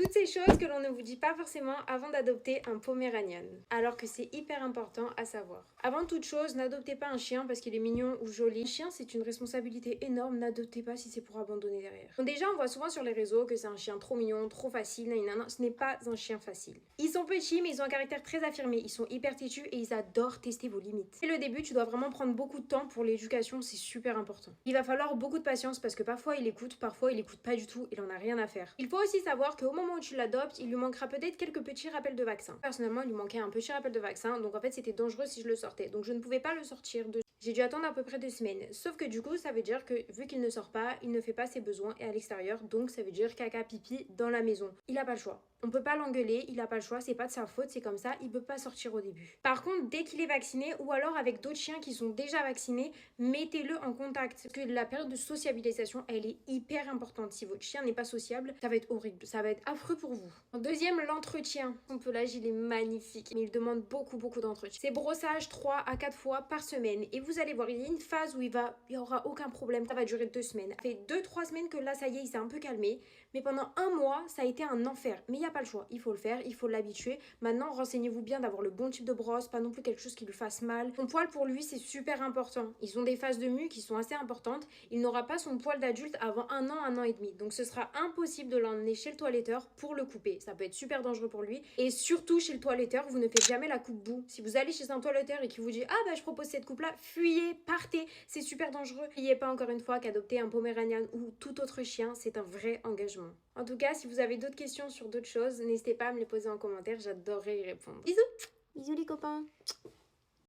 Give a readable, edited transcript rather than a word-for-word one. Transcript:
Toutes ces choses que l'on ne vous dit pas forcément avant d'adopter un Poméranian, alors que c'est hyper important à savoir. Avant toute chose, n'adoptez pas un chien parce qu'il est mignon ou joli. Un chien, c'est une responsabilité énorme, n'adoptez pas si c'est pour abandonner derrière. Donc déjà, on voit souvent sur les réseaux que c'est un chien trop mignon, trop facile, nanana. Ce n'est pas un chien facile. Ils sont petits, mais ils ont un caractère très affirmé, ils sont hyper têtus et ils adorent tester vos limites. Dès le début, tu dois vraiment prendre beaucoup de temps pour l'éducation, c'est super important. Il va falloir beaucoup de patience parce que parfois il écoute, parfois il écoute pas du tout, il en a rien à faire. Il faut aussi savoir qu'au moment où tu l'adoptes, il lui manquera peut-être quelques petits rappels de vaccin. Personnellement, il lui manquait un petit rappel de vaccin, donc en fait c'était dangereux si je le sortais. Donc je ne pouvais pas le sortir de... J'ai dû attendre à peu près 2 semaines. Sauf que du coup, ça veut dire que vu qu'il ne sort pas, il ne fait pas ses besoins et à l'extérieur, donc ça veut dire caca pipi dans la maison. Il a pas le choix. On peut pas l'engueuler, il a pas le choix, c'est pas de sa faute, c'est comme ça, il peut pas sortir au début. Par contre, dès qu'il est vacciné ou alors avec d'autres chiens qui sont déjà vaccinés, mettez-le en contact. Parce que la période de sociabilisation, elle est hyper importante. Si votre chien n'est pas sociable, ça va être horrible, ça va être affreux pour vous. En deuxième, l'entretien. Son pelage, il est magnifique, mais il demande beaucoup d'entretien. C'est brossage 3 à 4 fois par semaine. Et vous allez voir, il y a une phase où il y aura aucun problème. Ça va durer 2 semaines. Ça fait 2-3 semaines que là, ça y est, il s'est un peu calmé. Mais pendant 1 mois, ça a été un enfer. Mais il n'y a pas le choix, il faut le faire, il faut l'habituer. Maintenant, renseignez-vous bien d'avoir le bon type de brosse, pas non plus quelque chose qui lui fasse mal. Son poil pour lui, c'est super important. Ils ont des phases de mue qui sont assez importantes. Il n'aura pas son poil d'adulte avant 1 an et demi. Donc ce sera impossible de l'emmener chez le toiletteur pour le couper. Ça peut être super dangereux pour lui. Et surtout chez le toiletteur, vous ne faites jamais la coupe boue. Si vous allez chez un toiletteur et qu'il vous dit ah bah je propose cette coupe là, fuyez, partez, c'est super dangereux. N'oubliez pas encore une fois qu'adopter un Poméranian ou tout autre chien, c'est un vrai engagement. En tout cas, si vous avez d'autres questions sur d'autres choses, n'hésitez pas à me les poser en commentaire, j'adorerais y répondre. Bisous! Bisous les copains!